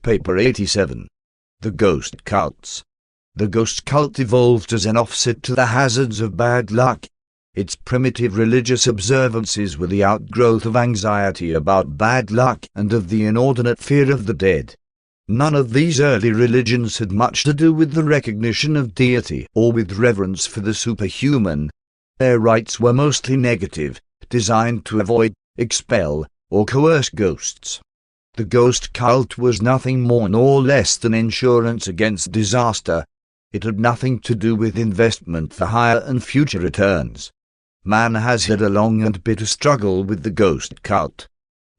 Paper 87. The Ghost Cults. The ghost cult evolved as an offset to the hazards of bad luck. Its primitive religious observances were the outgrowth of anxiety about bad luck and of the inordinate fear of the dead. None of these early religions had much to do with the recognition of deity or with reverence for the superhuman. Their rites were mostly negative, designed to avoid, expel, or coerce ghosts. The ghost cult was nothing more nor less than insurance against disaster. It had nothing to do with investment for higher and future returns. Man has had a long and bitter struggle with the ghost cult.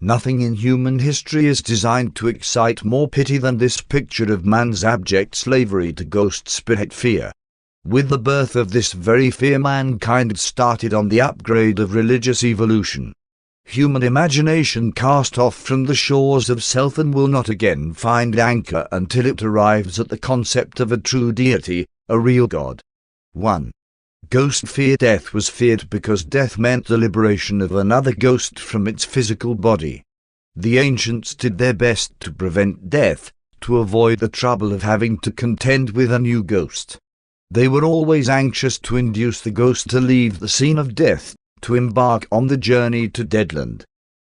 Nothing in human history is designed to excite more pity than this picture of man's abject slavery to ghost spirit fear. With the birth of this very fear, mankind started on the upgrade of religious evolution. Human imagination cast off from the shores of self and will not again find anchor until it arrives at the concept of a true deity, a real God. 1. Ghost fear. Death was feared because death meant the liberation of another ghost from its physical body. The ancients did their best to prevent death, to avoid the trouble of having to contend with a new ghost. They were always anxious to induce the ghost to leave the scene of death, to embark on the journey to deadland.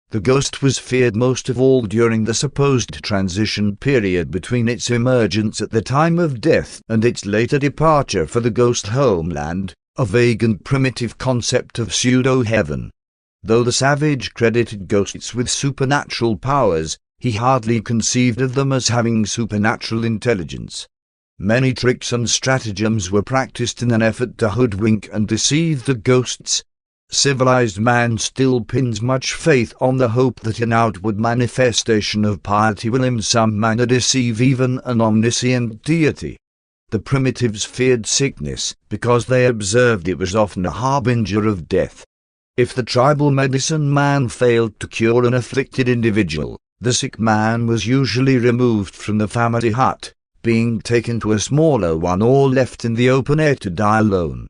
The ghost was feared most of all during the supposed transition period between its emergence at the time of death and its later departure for the ghost homeland, a vague and primitive concept of pseudo-heaven. Though the savage credited ghosts with supernatural powers, he hardly conceived of them as having supernatural intelligence. Many tricks and stratagems were practiced in an effort to hoodwink and deceive the ghosts. Civilized man still pins much faith on the hope that an outward manifestation of piety will in some manner deceive even an omniscient deity. The primitives feared sickness, because they observed it was often a harbinger of death. If the tribal medicine man failed to cure an afflicted individual, the sick man was usually removed from the family hut, being taken to a smaller one or left in the open air to die alone.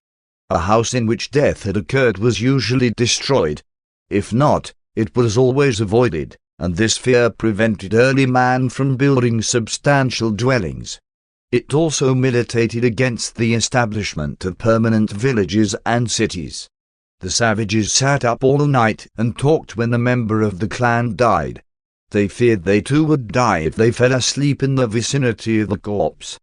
A house in which death had occurred was usually destroyed. If not, it was always avoided, and this fear prevented early man from building substantial dwellings. It also militated against the establishment of permanent villages and cities. The savages sat up all night and talked when a member of the clan died. They feared they too would die if they fell asleep in the vicinity of the corpse.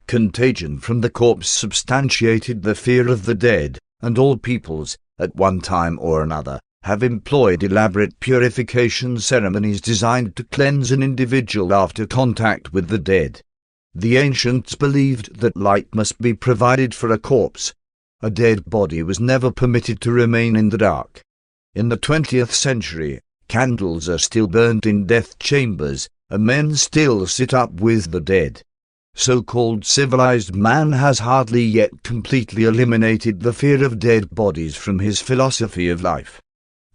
Contagion from the corpse substantiated the fear of the dead, and all peoples, at one time or another, have employed elaborate purification ceremonies designed to cleanse an individual after contact with the dead. The ancients believed that light must be provided for a corpse. A dead body was never permitted to remain in the dark. In the 20th century, candles are still burnt in death chambers, and men still sit up with the dead. So-called civilized man has hardly yet completely eliminated the fear of dead bodies from his philosophy of life.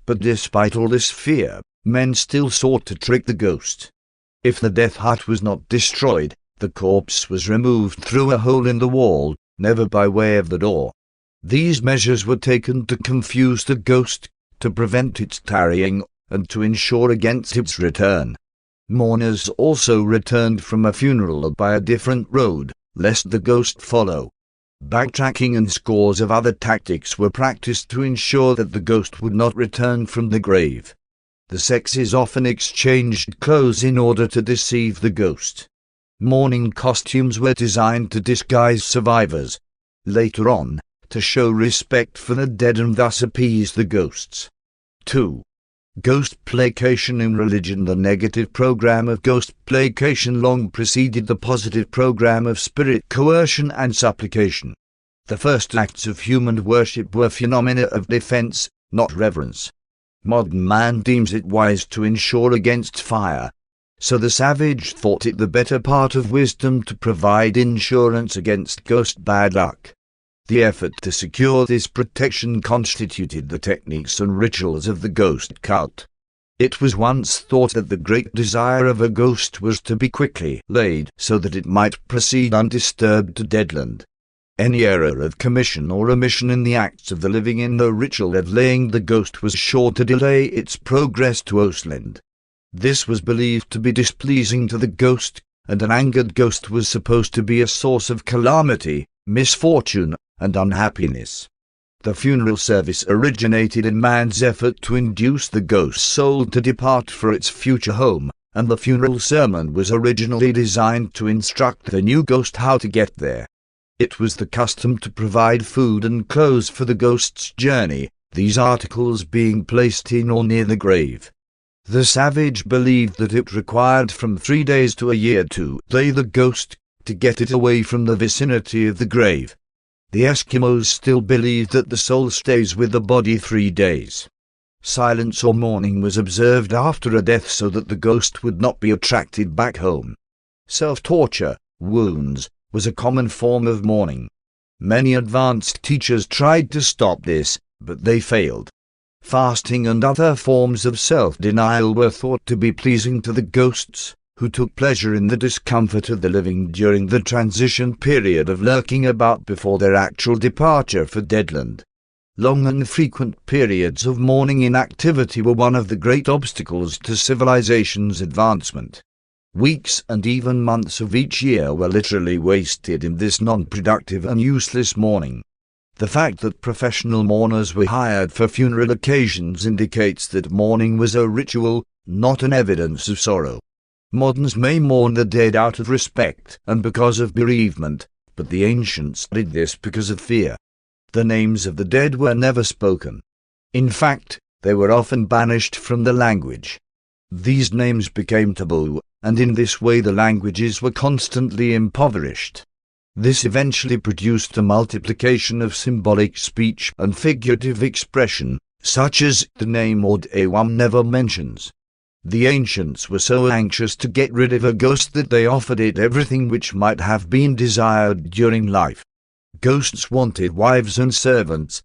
But despite all this fear, men still sought to trick the ghost. If the death hut was not destroyed, the corpse was removed through a hole in the wall, never by way of the door. These measures were taken to confuse the ghost, to prevent its tarrying, and to ensure against its return. Mourners also returned from a funeral by a different road, lest the ghost follow. Backtracking and scores of other tactics were practiced to ensure that the ghost would not return from the grave. The sexes often exchanged clothes in order to deceive the ghost. Mourning costumes were designed to disguise survivors. Later on, to show respect for the dead and thus appease the ghosts. 2. Ghost placation in religion. The negative program of ghost placation long preceded the positive program of spirit coercion and supplication. The first acts of human worship were phenomena of defense, not reverence. Modern man deems it wise to insure against fire. So the savage thought it the better part of wisdom to provide insurance against ghost bad luck. The effort to secure this protection constituted the techniques and rituals of the ghost cult. It was once thought that the great desire of a ghost was to be quickly laid so that it might proceed undisturbed to deadland. Any error of commission or omission in the acts of the living in the ritual of laying the ghost was sure to delay its progress to Ostland. This was believed to be displeasing to the ghost, and an angered ghost was supposed to be a source of calamity, misfortune, and unhappiness. The funeral service originated in man's effort to induce the ghost soul to depart for its future home, and the funeral sermon was originally designed to instruct the new ghost how to get there. It was the custom to provide food and clothes for the ghost's journey, these articles being placed in or near the grave. The savage believed that it required from 3 days to a year to slay the ghost, to get it away from the vicinity of the grave. The Eskimos still believed that the soul stays with the body 3 days. Silence or mourning was observed after a death so that the ghost would not be attracted back home. Self-torture, wounds, was a common form of mourning. Many advanced teachers tried to stop this, but they failed. Fasting and other forms of self-denial were thought to be pleasing to the ghosts, who took pleasure in the discomfort of the living during the transition period of lurking about before their actual departure for deadland. Long and frequent periods of mourning inactivity were one of the great obstacles to civilization's advancement. Weeks and even months of each year were literally wasted in this non-productive and useless mourning. The fact that professional mourners were hired for funeral occasions indicates that mourning was a ritual, not an evidence of sorrow. Moderns may mourn the dead out of respect and because of bereavement, but the ancients did this because of fear. The names of the dead were never spoken. In fact, they were often banished from the language. These names became taboo, and in this way the languages were constantly impoverished. This eventually produced a multiplication of symbolic speech and figurative expression, such as the name Odd one never mentions. The ancients were so anxious to get rid of a ghost that they offered it everything which might have been desired during life. Ghosts wanted wives and servants.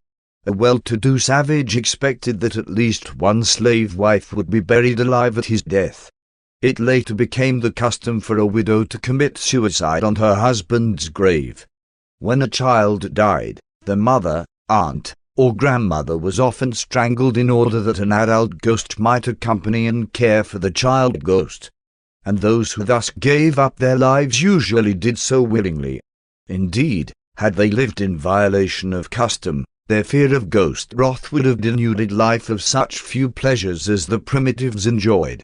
A well-to-do savage expected that at least one slave wife would be buried alive at his death. It later became the custom for a widow to commit suicide on her husband's grave. When a child died, the mother, aunt, or grandmother was often strangled in order that an adult ghost might accompany and care for the child ghost. And those who thus gave up their lives usually did so willingly. Indeed, had they lived in violation of custom, their fear of ghost wrath would have denuded life of such few pleasures as the primitives enjoyed.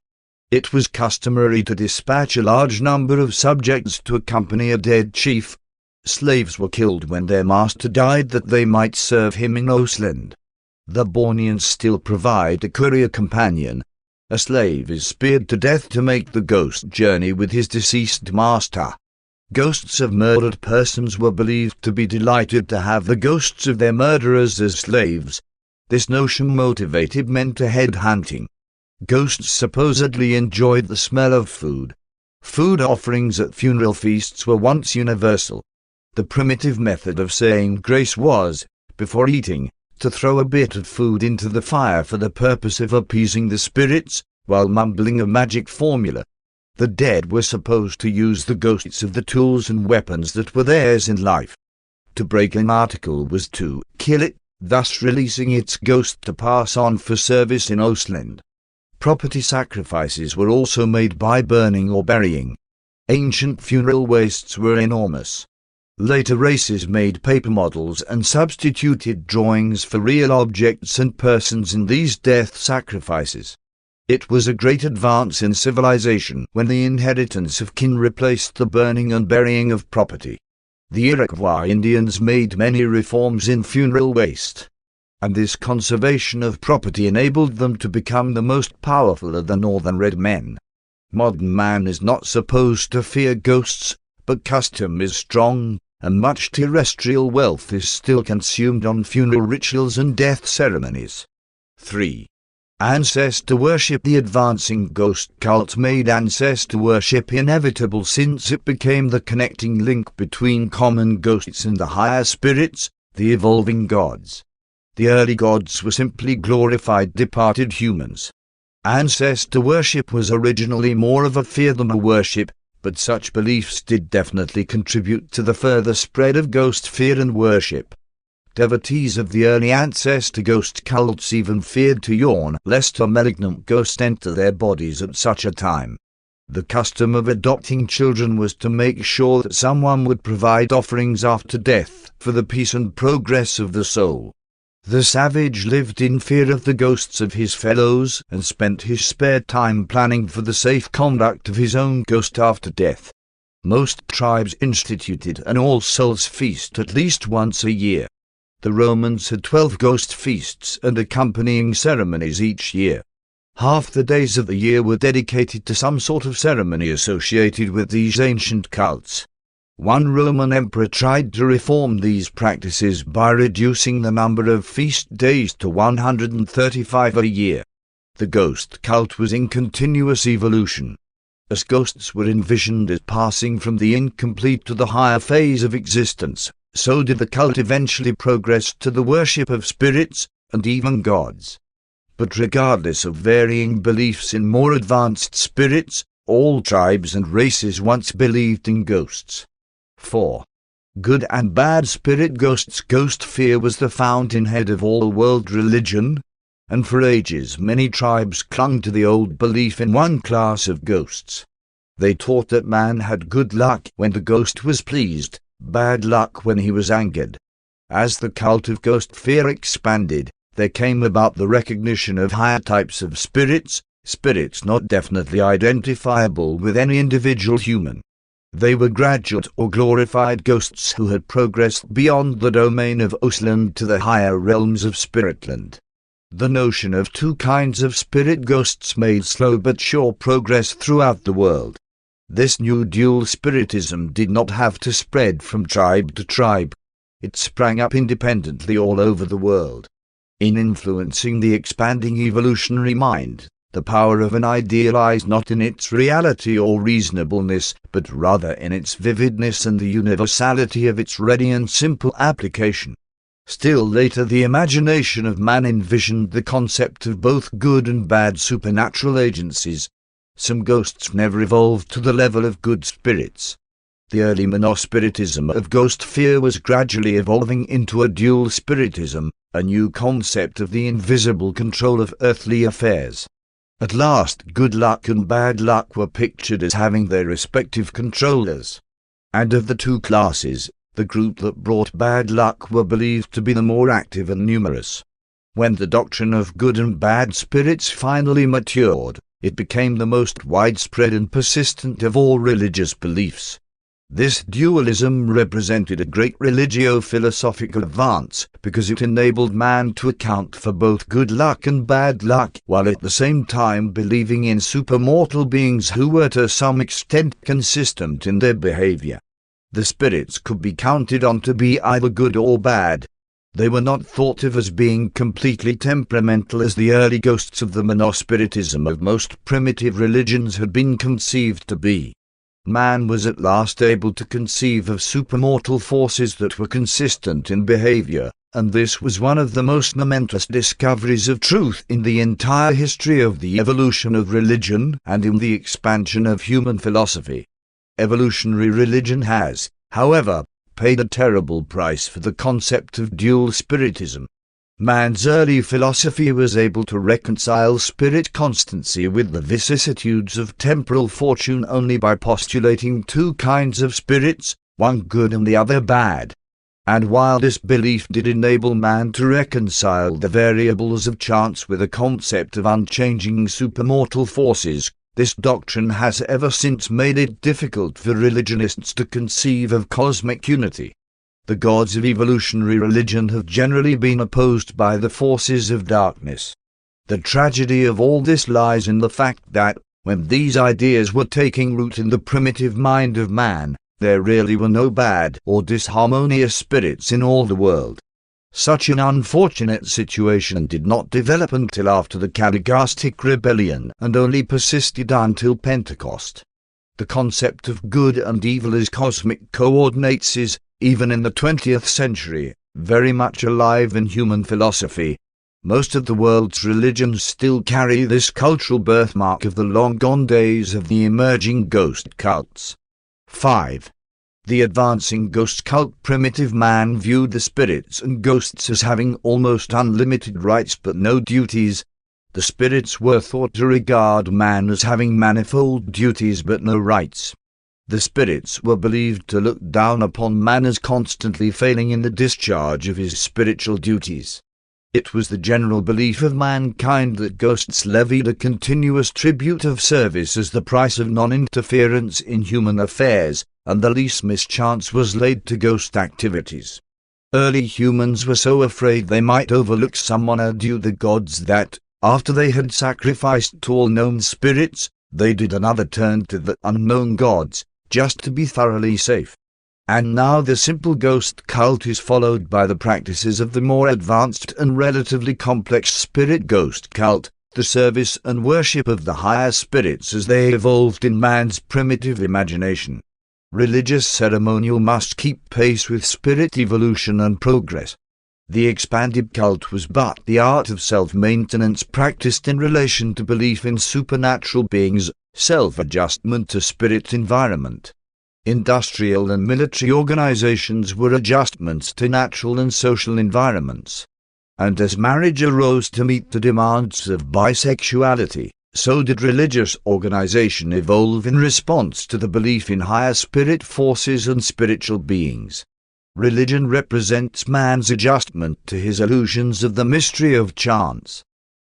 It was customary to dispatch a large number of subjects to accompany a dead chief. Slaves were killed when their master died that they might serve him in Osland. The Borneans still provide a courier companion. A slave is speared to death to make the ghost journey with his deceased master. Ghosts of murdered persons were believed to be delighted to have the ghosts of their murderers as slaves. This notion motivated men to head hunting. Ghosts supposedly enjoyed the smell of food. Food offerings at funeral feasts were once universal. The primitive method of saying grace was, before eating, to throw a bit of food into the fire for the purpose of appeasing the spirits, while mumbling a magic formula. The dead were supposed to use the ghosts of the tools and weapons that were theirs in life. To break an article was to kill it, thus releasing its ghost to pass on for service in Osland. Property sacrifices were also made by burning or burying. Ancient funeral wastes were enormous. Later races made paper models and substituted drawings for real objects and persons in these death sacrifices. It was a great advance in civilization when the inheritance of kin replaced the burning and burying of property. The Iroquois Indians made many reforms in funeral waste, and this conservation of property enabled them to become the most powerful of the northern red men. Modern man is not supposed to fear ghosts, but custom is strong, and much terrestrial wealth is still consumed on funeral rituals and death ceremonies. 3. Ancestor worship. The advancing ghost cult made ancestor worship inevitable since it became the connecting link between common ghosts and the higher spirits, the evolving gods. The early gods were simply glorified departed humans. Ancestor worship was originally more of a fear than a worship, but such beliefs did definitely contribute to the further spread of ghost fear and worship. Devotees of the early ancestor ghost cults even feared to yawn lest a malignant ghost enter their bodies at such a time. The custom of adopting children was to make sure that someone would provide offerings after death for the peace and progress of the soul. The savage lived in fear of the ghosts of his fellows and spent his spare time planning for the safe conduct of his own ghost after death. Most tribes instituted an All Souls feast at least once a year. The Romans had 12 ghost feasts and accompanying ceremonies each year. Half the days of the year were dedicated to some sort of ceremony associated with these ancient cults. One Roman emperor tried to reform these practices by reducing the number of feast days to 135 a year. The ghost cult was in continuous evolution. As ghosts were envisioned as passing from the incomplete to the higher phase of existence, so did the cult eventually progress to the worship of spirits and even gods. But regardless of varying beliefs in more advanced spirits, all tribes and races once believed in ghosts. 4. Good and bad spirit ghosts. Ghost fear was the fountainhead of all world religion, and for ages many tribes clung to the old belief in one class of ghosts. They taught that man had good luck when the ghost was pleased, bad luck when he was angered. As the cult of ghost fear expanded, there came about the recognition of higher types of spirits not definitely identifiable with any individual human. They were graduate or glorified ghosts who had progressed beyond the domain of Osland to the higher realms of Spiritland. The notion of two kinds of spirit ghosts made slow but sure progress throughout the world. This new dual spiritism did not have to spread from tribe to tribe. It sprang up independently all over the world. In influencing the expanding evolutionary mind, the power of an idea lies not in its reality or reasonableness, but rather in its vividness and the universality of its ready and simple application. Still later, the imagination of man envisioned the concept of both good and bad supernatural agencies. Some ghosts never evolved to the level of good spirits. The early monospiritism of ghost fear was gradually evolving into a dual spiritism, a new concept of the invisible control of earthly affairs. At last, good luck and bad luck were pictured as having their respective controllers. And of the two classes, the group that brought bad luck were believed to be the more active and numerous. When the doctrine of good and bad spirits finally matured, it became the most widespread and persistent of all religious beliefs. This dualism represented a great religio-philosophical advance because it enabled man to account for both good luck and bad luck, while at the same time believing in supermortal beings who were to some extent consistent in their behavior. The spirits could be counted on to be either good or bad. They were not thought of as being completely temperamental as the early ghosts of the monospiritism of most primitive religions had been conceived to be. Man was at last able to conceive of supermortal forces that were consistent in behavior, and this was one of the most momentous discoveries of truth in the entire history of the evolution of religion and in the expansion of human philosophy. Evolutionary religion has, however, paid a terrible price for the concept of dual spiritism. Man's early philosophy was able to reconcile spirit constancy with the vicissitudes of temporal fortune only by postulating two kinds of spirits, one good and the other bad. And while this belief did enable man to reconcile the variables of chance with a concept of unchanging supermortal forces, this doctrine has ever since made it difficult for religionists to conceive of cosmic unity. The gods of evolutionary religion have generally been opposed by the forces of darkness. The tragedy of all this lies in the fact that, when these ideas were taking root in the primitive mind of man, there really were no bad or disharmonious spirits in all the world. Such an unfortunate situation did not develop until after the Caligastic rebellion and only persisted until Pentecost. The concept of good and evil as cosmic coordinates is, even in the 20th century, very much alive in human philosophy. Most of the world's religions still carry this cultural birthmark of the long-gone days of the emerging ghost cults. 5. The advancing ghost cult. Primitive man viewed the spirits and ghosts as having almost unlimited rights but no duties. The spirits were thought to regard man as having manifold duties but no rights. The spirits were believed to look down upon man as constantly failing in the discharge of his spiritual duties. It was the general belief of mankind that ghosts levied a continuous tribute of service as the price of non-interference in human affairs, and the least mischance was laid to ghost activities. Early humans were so afraid they might overlook someone or do the gods that, after they had sacrificed to all known spirits, they did another turn to the unknown gods, just to be thoroughly safe. And now the simple ghost cult is followed by the practices of the more advanced and relatively complex spirit ghost cult, the service and worship of the higher spirits as they evolved in man's primitive imagination. Religious ceremonial must keep pace with spirit evolution and progress. The expanded cult was but the art of self-maintenance practiced in relation to belief in supernatural beings, self-adjustment to spirit environment. Industrial and military organizations were adjustments to natural and social environments. And as marriage arose to meet the demands of bisexuality, so did religious organization evolve in response to the belief in higher spirit forces and spiritual beings. Religion represents man's adjustment to his illusions of the mystery of chance.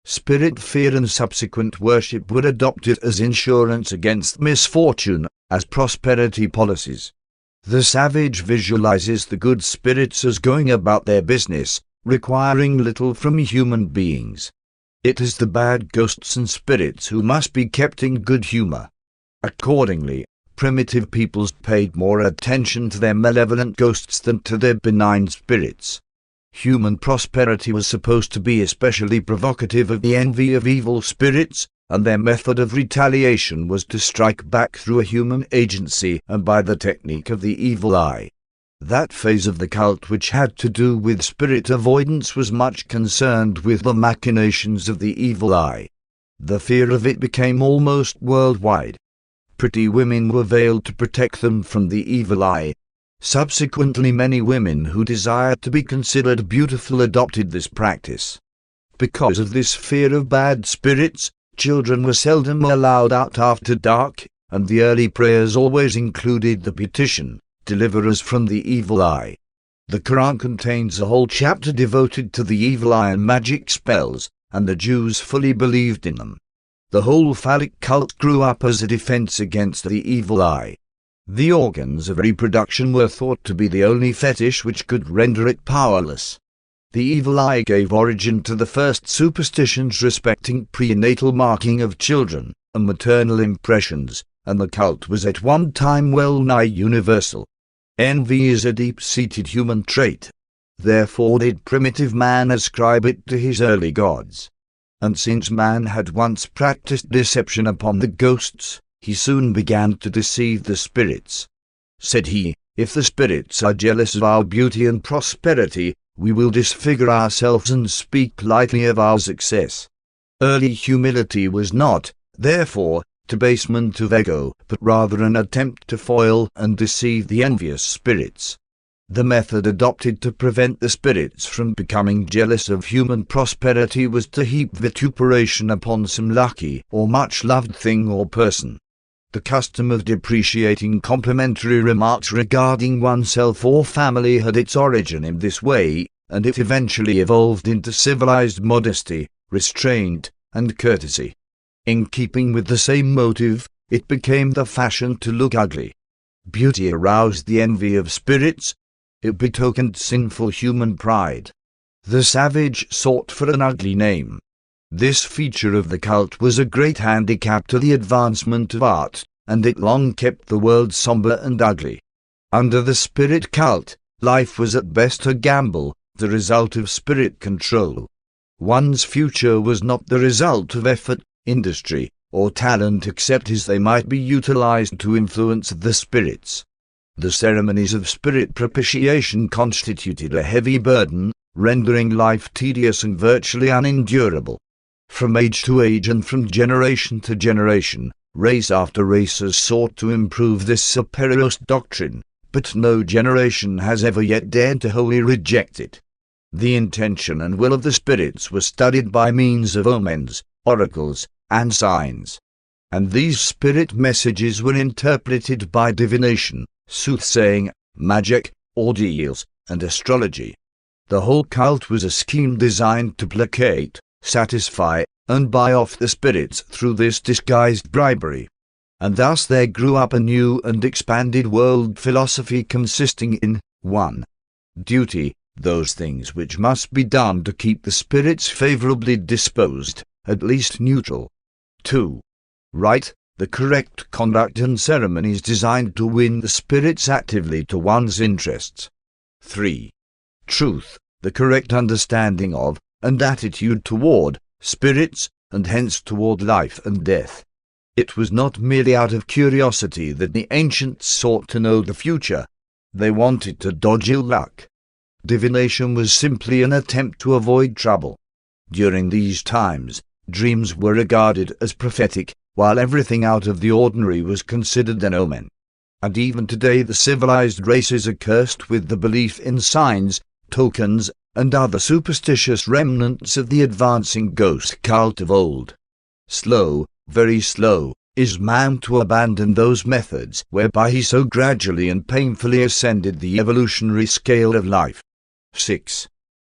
Spirit fear and subsequent worship were adopted as insurance against misfortune, as prosperity policies. The savage visualizes the good spirits as going about their business, requiring little from human beings. It is the bad ghosts and spirits who must be kept in good humor. Accordingly, primitive peoples paid more attention to their malevolent ghosts than to their benign spirits. Human prosperity was supposed to be especially provocative of the envy of evil spirits, and their method of retaliation was to strike back through a human agency and by the technique of the evil eye. That phase of the cult which had to do with spirit avoidance was much concerned with the machinations of the evil eye. The fear of it became almost worldwide. Pretty women were veiled to protect them from the evil eye. Subsequently, many women who desired to be considered beautiful adopted this practice. Because of this fear of bad spirits, children were seldom allowed out after dark, and the early prayers always included the petition, "Deliver us from the evil eye." The Quran contains a whole chapter devoted to the evil eye and magic spells, and the Jews fully believed in them. The whole phallic cult grew up as a defense against the evil eye. The organs of reproduction were thought to be the only fetish which could render it powerless. The evil eye gave origin to the first superstitions respecting prenatal marking of children, and maternal impressions, and the cult was at one time well-nigh universal. Envy is a deep-seated human trait. Therefore did primitive man ascribe it to his early gods. And since man had once practiced deception upon the ghosts, he soon began to deceive the spirits. Said he, "If the spirits are jealous of our beauty and prosperity, we will disfigure ourselves and speak lightly of our success." Early humility was not, therefore, debasement of ego, but rather an attempt to foil and deceive the envious spirits. The method adopted to prevent the spirits from becoming jealous of human prosperity was to heap vituperation upon some lucky or much-loved thing or person. The custom of depreciating complimentary remarks regarding oneself or family had its origin in this way, and it eventually evolved into civilized modesty, restraint, and courtesy. In keeping with the same motive, it became the fashion to look ugly. Beauty aroused the envy of spirits. It betokened sinful human pride. The savage sought for an ugly name. This feature of the cult was a great handicap to the advancement of art, and it long kept the world somber and ugly. Under the spirit cult, life was at best a gamble, the result of spirit control. One's future was not the result of effort, industry, or talent except as they might be utilized to influence the spirits. The ceremonies of spirit propitiation constituted a heavy burden, rendering life tedious and virtually unendurable. From age to age and from generation to generation, race after race has sought to improve this superior doctrine, but no generation has ever yet dared to wholly reject it. The intention and will of the spirits were studied by means of omens, oracles, and signs. And these spirit messages were interpreted by divination, soothsaying, magic, ordeals, and astrology. The whole cult was a scheme designed to placate, satisfy, and buy off the spirits through this disguised bribery. And thus there grew up a new and expanded world philosophy consisting in 1. Duty, those things which must be done to keep the spirits favorably disposed, at least neutral. 2. Right, the correct conduct and ceremonies designed to win the spirits actively to one's interests. 3. Truth, the correct understanding of, and attitude toward, spirits, and hence toward life and death. It was not merely out of curiosity that the ancients sought to know the future. They wanted to dodge ill luck. Divination was simply an attempt to avoid trouble. During these times, dreams were regarded as prophetic, while everything out of the ordinary was considered an omen. And even today the civilized races are cursed with the belief in signs, tokens, and other superstitious remnants of the advancing ghost cult of old. Slow, very slow, is man to abandon those methods whereby he so gradually and painfully ascended the evolutionary scale of life. 6.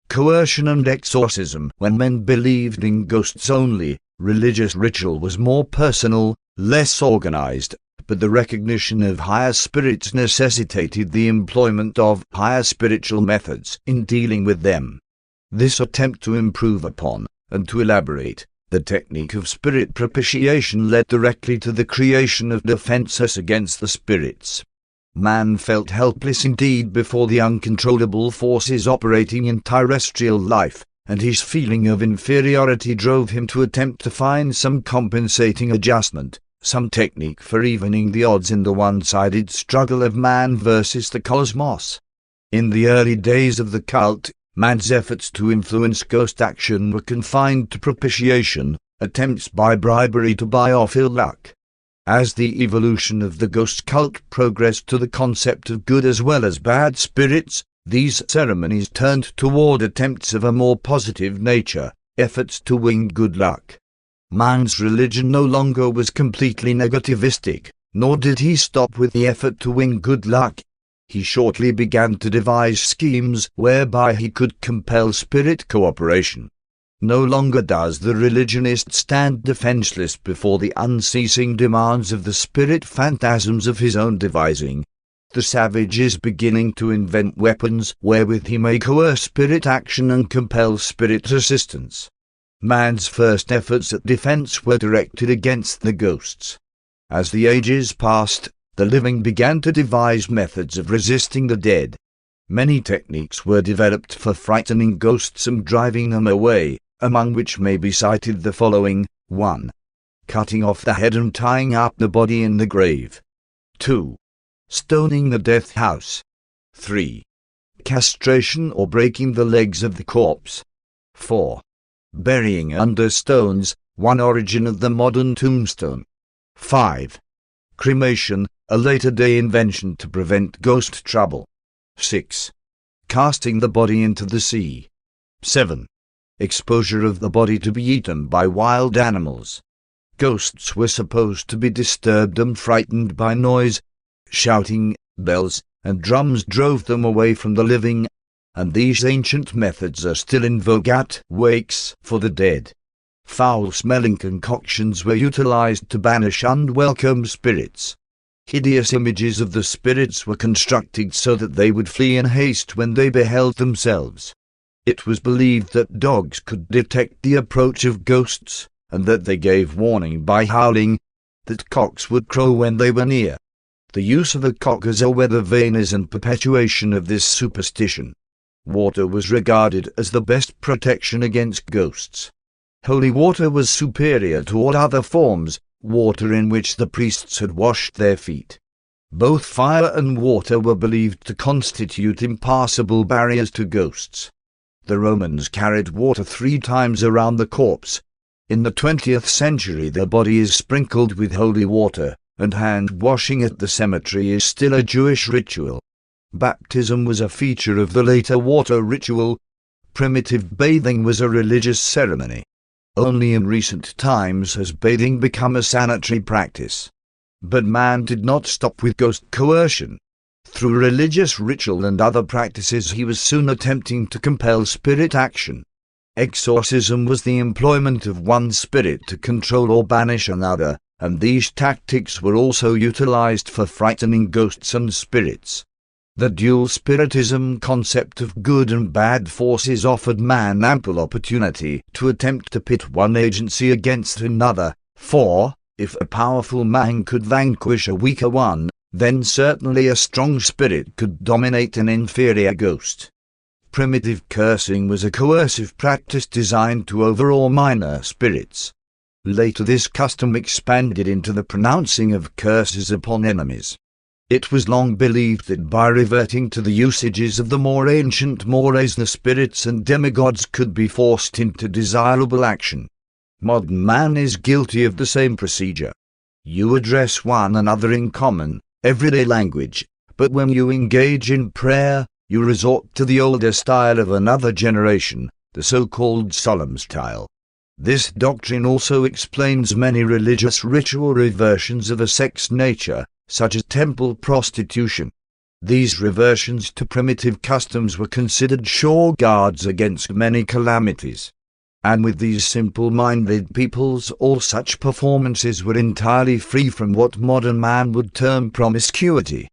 Coercion and Exorcism. When men believed in ghosts only, religious ritual was more personal, less organized, but the recognition of higher spirits necessitated the employment of higher spiritual methods in dealing with them. This attempt to improve upon, and to elaborate, the technique of spirit propitiation led directly to the creation of defenses against the spirits. Man felt helpless indeed before the uncontrollable forces operating in terrestrial life, and his feeling of inferiority drove him to attempt to find some compensating adjustment, some technique for evening the odds in the one-sided struggle of man versus the cosmos. In the early days of the cult, man's efforts to influence ghost action were confined to propitiation, attempts by bribery to buy off ill luck. As the evolution of the ghost cult progressed to the concept of good as well as bad spirits, these ceremonies turned toward attempts of a more positive nature, efforts to win good luck. Man's religion no longer was completely negativistic, nor did he stop with the effort to win good luck. He shortly began to devise schemes whereby he could compel spirit cooperation. No longer does the religionist stand defenseless before the unceasing demands of the spirit phantasms of his own devising. The savage is beginning to invent weapons wherewith he may coerce spirit action and compel spirit assistance. Man's first efforts at defense were directed against the ghosts. As the ages passed, the living began to devise methods of resisting the dead. Many techniques were developed for frightening ghosts and driving them away, among which may be cited the following: 1. Cutting off the head and tying up the body in the grave. 2. Stoning the death house. 3. Castration or breaking the legs of the corpse. 4. Burying under stones, one origin of the modern tombstone. 5. Cremation, a later-day invention to prevent ghost trouble. 6. Casting the body into the sea. 7. Exposure of the body to be eaten by wild animals. Ghosts were supposed to be disturbed and frightened by noise. Shouting, bells, and drums drove them away from the living, and these ancient methods are still in vogue at wakes for the dead. Foul-smelling concoctions were utilized to banish unwelcome spirits. Hideous images of the spirits were constructed so that they would flee in haste when they beheld themselves. It was believed that dogs could detect the approach of ghosts, and that they gave warning by howling, that cocks would crow when they were near. The use of a cock as a weather vane is in perpetuation of this superstition. Water was regarded as the best protection against ghosts. Holy water was superior to all other forms, water in which the priests had washed their feet. Both fire and water were believed to constitute impassable barriers to ghosts. The Romans carried water 3 times around the corpse. In the 20th century the body is sprinkled with holy water, and hand-washing at the cemetery is still a Jewish ritual. Baptism was a feature of the later water ritual. Primitive bathing was a religious ceremony. Only in recent times has bathing become a sanitary practice. But man did not stop with ghost coercion. Through religious ritual and other practices he was soon attempting to compel spirit action. Exorcism was the employment of one spirit to control or banish another, and these tactics were also utilized for frightening ghosts and spirits. The dual spiritism concept of good and bad forces offered man ample opportunity to attempt to pit one agency against another, for, if a powerful man could vanquish a weaker one, then certainly a strong spirit could dominate an inferior ghost. Primitive cursing was a coercive practice designed to overawe minor spirits. Later this custom expanded into the pronouncing of curses upon enemies. It was long believed that by reverting to the usages of the more ancient mores the spirits and demigods could be forced into desirable action. Modern man is guilty of the same procedure. You address one another in common, everyday language, but when you engage in prayer, you resort to the older style of another generation, the so-called solemn style. This doctrine also explains many religious ritual reversions of a sex nature, such as temple prostitution. These reversions to primitive customs were considered sure guards against many calamities. And with these simple-minded peoples all such performances were entirely free from what modern man would term promiscuity.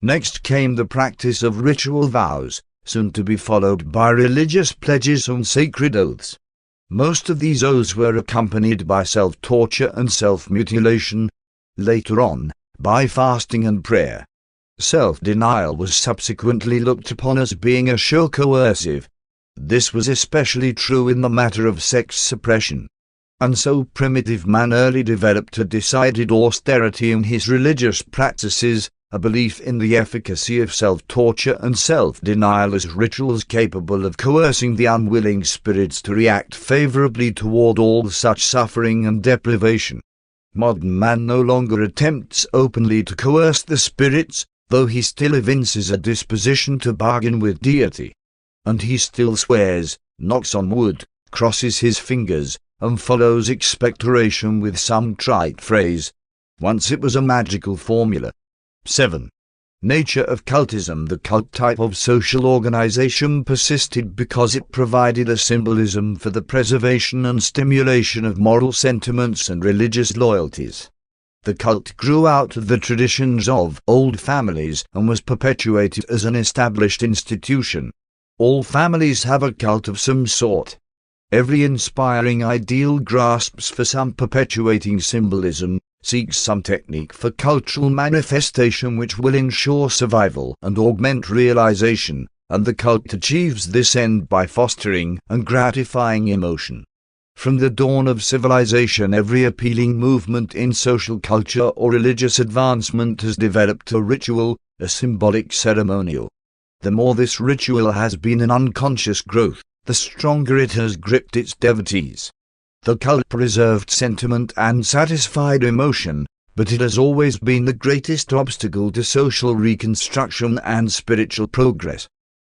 Next came the practice of ritual vows, soon to be followed by religious pledges and sacred oaths. Most of these oaths were accompanied by self-torture and self-mutilation. Later on, by fasting and prayer. Self-denial was subsequently looked upon as being a sure coercive. This was especially true in the matter of sex suppression. And so primitive man early developed a decided austerity in his religious practices, a belief in the efficacy of self-torture and self-denial as rituals capable of coercing the unwilling spirits to react favorably toward all such suffering and deprivation. Modern man no longer attempts openly to coerce the spirits, though he still evinces a disposition to bargain with deity. And he still swears, knocks on wood, crosses his fingers, and follows expectoration with some trite phrase. Once it was a magical formula. 7. Nature of cultism. The cult type of social organization persisted because it provided a symbolism for the preservation and stimulation of moral sentiments and religious loyalties. The cult grew out of the traditions of old families and was perpetuated as an established institution. All families have a cult of some sort. Every inspiring ideal grasps for some perpetuating symbolism, seeks some technique for cultural manifestation which will ensure survival and augment realization, and the cult achieves this end by fostering and gratifying emotion. From the dawn of civilization, every appealing movement in social culture or religious advancement has developed a ritual, a symbolic ceremonial. The more this ritual has been an unconscious growth, the stronger it has gripped its devotees. The cult preserved sentiment and satisfied emotion, but it has always been the greatest obstacle to social reconstruction and spiritual progress.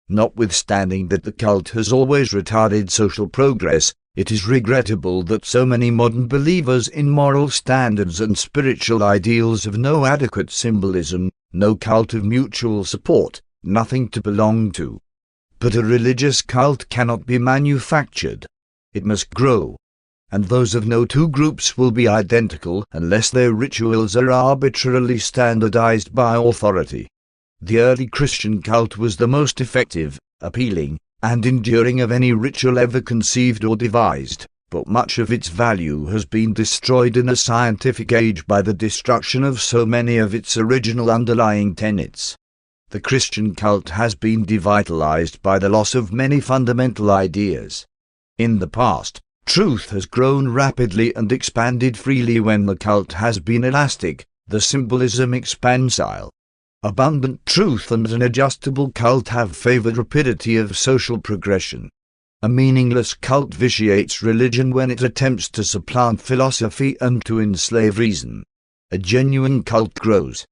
Notwithstanding that the cult has always retarded social progress, it is regrettable that so many modern believers in moral standards and spiritual ideals have no adequate symbolism, no cult of mutual support, nothing to belong to. But a religious cult cannot be manufactured. It must grow. And those of no two groups will be identical unless their rituals are arbitrarily standardized by authority. The early Christian cult was the most effective, appealing, and enduring of any ritual ever conceived or devised, but much of its value has been destroyed in a scientific age by the destruction of so many of its original underlying tenets. The Christian cult has been devitalized by the loss of many fundamental ideas. In the past, truth has grown rapidly and expanded freely when the cult has been elastic, the symbolism expansile. Abundant truth and an adjustable cult have favored rapidity of social progression. A meaningless cult vitiates religion when it attempts to supplant philosophy and to enslave reason. A genuine cult grows.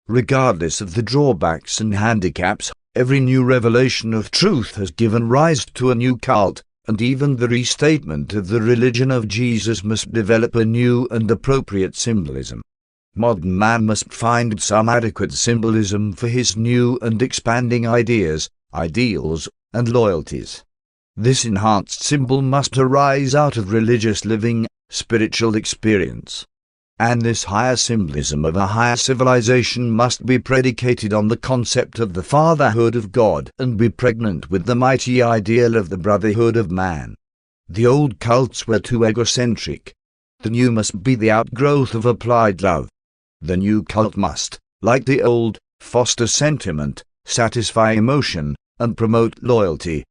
Regardless of the drawbacks and handicaps, every new revelation of truth has given rise to a new cult, and even the restatement of the religion of Jesus must develop a new and appropriate symbolism. Modern man must find some adequate symbolism for his new and expanding ideas, ideals, and loyalties. This enhanced symbol must arise out of religious living, spiritual experience. And this higher symbolism of a higher civilization must be predicated on the concept of the fatherhood of God and be pregnant with the mighty ideal of the brotherhood of man. The old cults were too egocentric. The new must be the outgrowth of applied love. The new cult must, like the old, foster sentiment, satisfy emotion, and promote loyalty.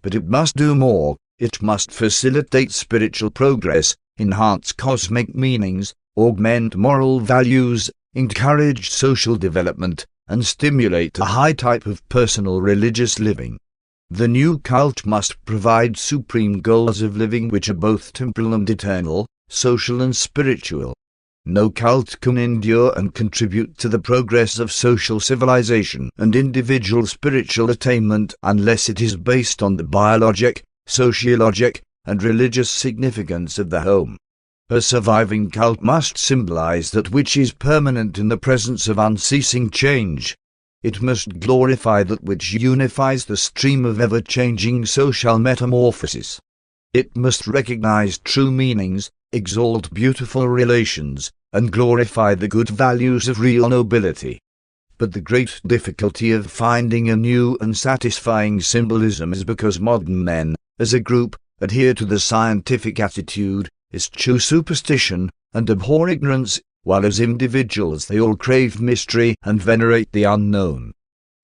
But it must do more. It must facilitate spiritual progress, enhance cosmic meanings, augment moral values, encourage social development, and stimulate a high type of personal religious living. The new cult must provide supreme goals of living which are both temporal and eternal, social and spiritual. No cult can endure and contribute to the progress of social civilization and individual spiritual attainment unless it is based on the biologic, sociologic, and religious significance of the home. A surviving cult must symbolize that which is permanent in the presence of unceasing change. It must glorify that which unifies the stream of ever-changing social metamorphosis. It must recognize true meanings, exalt beautiful relations, and glorify the good values of real nobility. But the great difficulty of finding a new and satisfying symbolism is because modern men, as a group, adhere to the scientific attitude, eschew superstition, and abhor ignorance, while as individuals they all crave mystery and venerate the unknown.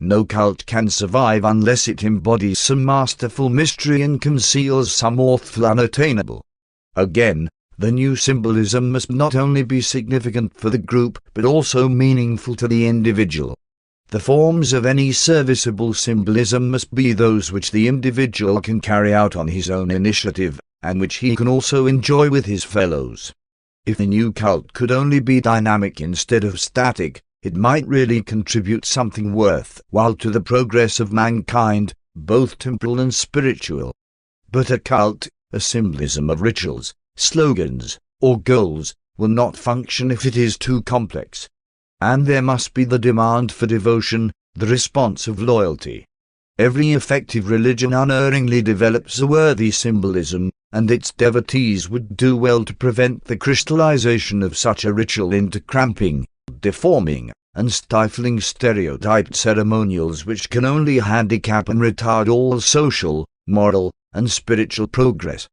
No cult can survive unless it embodies some masterful mystery and conceals some awful unattainable. Again, the new symbolism must not only be significant for the group but also meaningful to the individual. The forms of any serviceable symbolism must be those which the individual can carry out on his own initiative, and which he can also enjoy with his fellows. If the new cult could only be dynamic instead of static, it might really contribute something worthwhile to the progress of mankind, both temporal and spiritual. But a cult, a symbolism of rituals, slogans, or goals, will not function if it is too complex. And there must be the demand for devotion, the response of loyalty. Every effective religion unerringly develops a worthy symbolism, and its devotees would do well to prevent the crystallization of such a ritual into cramping, deforming, and stifling stereotyped ceremonials which can only handicap and retard all social, moral, and spiritual progress.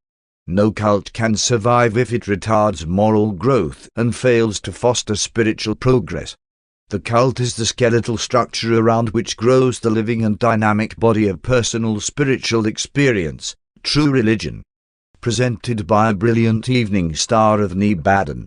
No cult can survive if it retards moral growth and fails to foster spiritual progress. The cult is the skeletal structure around which grows the living and dynamic body of personal spiritual experience, true religion. Presented by a brilliant evening star of Nebadan.